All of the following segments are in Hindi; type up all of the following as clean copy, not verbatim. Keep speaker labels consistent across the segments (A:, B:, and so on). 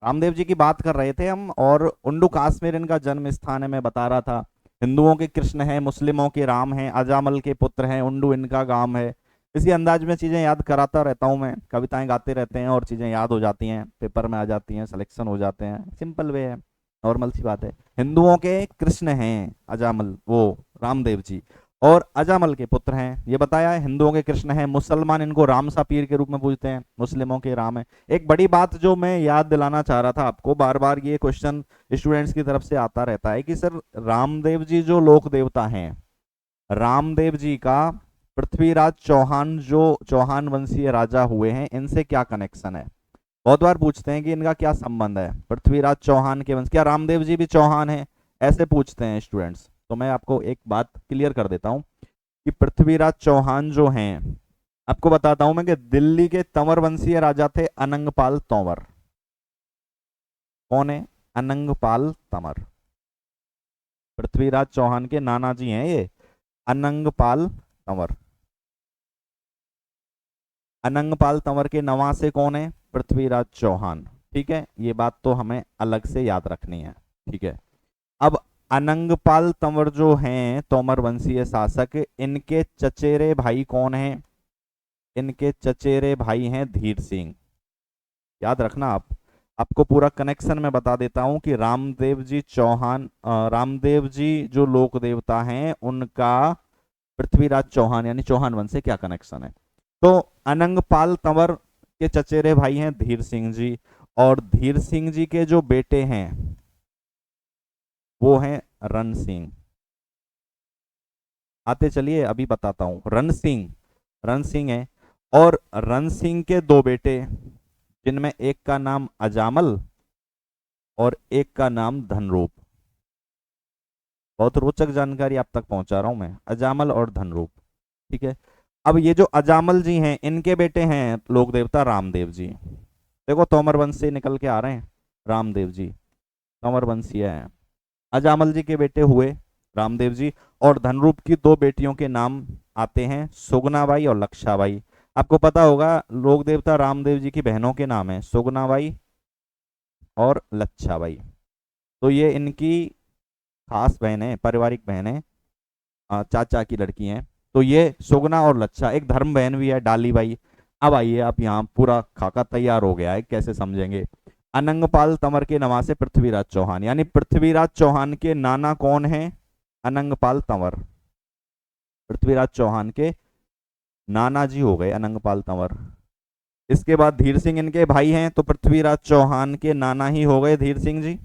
A: रामदेव जी की बात कर रहे थे हम, और उंडू काश्मीर इनका जन्म स्थान है, मैं बता रहा था। हिंदुओं के कृष्ण हैं, मुस्लिमों के राम हैं, अजामल के पुत्र हैं, उंडू इनका गांव है। इसी अंदाज में चीजें याद कराता रहता हूँ मैं, कविताएं गाते रहते हैं और चीजें याद हो जाती हैं, पेपर में आ जाती हैं, सिलेक्शन हो जाते हैं। सिंपल वे है, नॉर्मल सी बात है। हिंदुओं के कृष्ण हैं अजामल, वो रामदेव जी, और अजामल के पुत्र हैं, ये बताया है। हिंदुओं के कृष्ण हैं, मुसलमान इनको राम सा पीर के रूप में पूजते हैं, मुस्लिमों के राम है। एक बड़ी बात जो मैं याद दिलाना चाह रहा था आपको, बार बार ये क्वेश्चन स्टूडेंट्स की तरफ से आता रहता है कि सर रामदेव जी जो लोक देवता हैं, रामदेव जी का पृथ्वीराज चौहान जो चौहान वंशीय राजा हुए हैं, इनसे क्या कनेक्शन है। बहुत बार पूछते हैं कि इनका क्या संबंध है, पृथ्वीराज चौहान के वंश, क्या रामदेव जी भी चौहान है, ऐसे पूछते हैं स्टूडेंट्स। तो मैं आपको एक बात क्लियर कर देता हूं कि पृथ्वीराज चौहान जो हैं, आपको बताता हूं मैं कि दिल्ली के तंवर वंशीय राजा थे अनंगपाल तंवर। कौन है? अनंगपाल तंवर, पृथ्वीराज चौहान के नाना जी हैं ये, अनंगपाल तंवर। अनंगपाल तंवर के नवासे कौन है? पृथ्वीराज चौहान। ठीक है, ये बात तो हमें अलग से याद रखनी है। ठीक है, अब अनंगपाल तंवर जो हैं तोमर वंशीय शासक, इनके चचेरे भाई कौन हैं? इनके चचेरे भाई हैं धीर सिंह। याद रखना आप, आपको पूरा कनेक्शन में बता देता हूं कि रामदेव जी चौहान, रामदेव जी जो लोक देवता हैं उनका पृथ्वीराज चौहान यानी चौहान वंश से क्या कनेक्शन है। तो अनंगपाल तंवर के चचेरे भाई हैं धीर सिंह जी, और धीर सिंह जी के जो बेटे हैं वो हैं रण सिंह। आते चलिए अभी बताता हूं। रण सिंह है, और रण सिंह के दो बेटे, जिनमें एक का नाम अजामल और एक का नाम धनरूप। बहुत रोचक जानकारी आप तक पहुंचा रहा हूं मैं, अजामल और धनरूप। ठीक है, अब ये जो अजामल जी हैं, इनके बेटे हैं लोक देवता रामदेव जी। देखो तोमर वंश से निकल के आ रहे हैं रामदेव जी, तोमर वंशीय हैं। अजामल जी के बेटे हुए रामदेव जी, और धनरूप की दो बेटियों के नाम आते हैं सुगनाबाई और लक्षाबाई। आपको पता होगा लोक देवता रामदेव जी की बहनों के नाम है सुगनाबाई और लच्छाबाई। तो ये इनकी खास बहन है, पारिवारिक बहन है, चाचा की लड़की हैं। तो ये सुगना और लच्छा, एक धर्म बहन भी है डाली बाई। अब आइए आप, यहाँ पूरा खाका तैयार हो गया है, कैसे समझेंगे। अनंगपाल तंवर के नवासे पृथ्वीराज चौहान, यानी पृथ्वीराज चौहान के नाना कौन है? अनंगपाल तंवर। पृथ्वीराज चौहान के नाना जी हो गए अनंगपाल तंवर। इसके बाद धीर सिंह इनके भाई हैं, तो पृथ्वीराज चौहान के नाना ही हो गए धीर सिंह जी।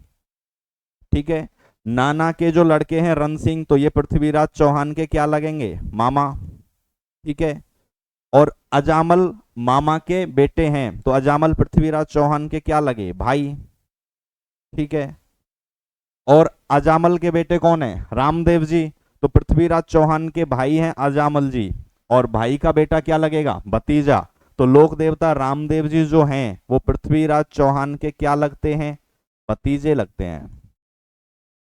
A: ठीक है, नाना के जो लड़के हैं रण सिंह, तो ये पृथ्वीराज चौहान के क्या लगेंगे? मामा। ठीक है, और अजामल मामा के बेटे हैं, तो अजामल पृथ्वीराज चौहान के क्या लगे? भाई। ठीक है, और अजामल के बेटे कौन है? रामदेव जी, तो पृथ्वीराज चौहान के भाई हैं अजामल जी, और भाई का बेटा क्या लगेगा? भतीजा। तो लोक देवता रामदेव जी जो हैं वो पृथ्वीराज चौहान के क्या लगते हैं? भतीजे लगते हैं।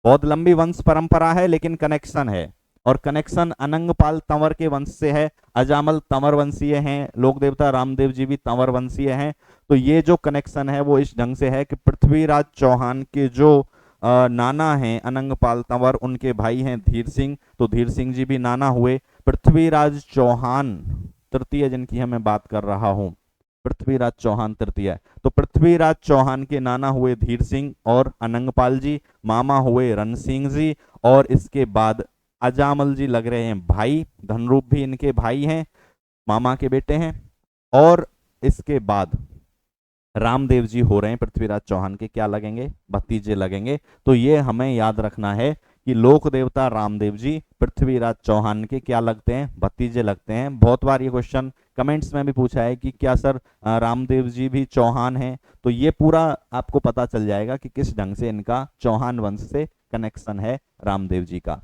A: बहुत लंबी वंश परंपरा है लेकिन कनेक्शन है, और कनेक्शन अनंगपाल तंवर के वंश से है। अजामल तंवर वंशीय हैं, लोक देवता रामदेव जी भी तंवर वंशीय हैं। तो ये जो कनेक्शन है वो इस ढंग से है कि पृथ्वीराज चौहान के जो नाना हैं अनंगपाल तंवर, उनके भाई हैं धीर सिंह, तो धीर सिंह जी भी नाना हुए। पृथ्वीराज चौहान तृतीय जिनकी है मैं बात कर रहा हूं, पृथ्वीराज चौहान तृतीय। तो पृथ्वीराज चौहान के नाना हुए धीर सिंह और अनंगपाल जी, मामा हुए रण सिंह जी, और इसके बाद अजामल जी लग रहे हैं भाई, धनरूप भी इनके भाई हैं, मामा के बेटे हैं। और इसके बाद रामदेव जी हो रहे हैं पृथ्वीराज चौहान के क्या लगेंगे? भतीजे लगेंगे। तो ये हमें याद रखना है कि लोक देवता रामदेव जी पृथ्वीराज चौहान के क्या लगते हैं? भतीजे लगते हैं। बहुत बार ये क्वेश्चन कमेंट्स में भी पूछा है कि क्या सर रामदेव जी भी चौहान हैं? तो ये पूरा आपको पता चल जाएगा कि किस ढंग से इनका चौहान वंश से कनेक्शन है रामदेव जी का।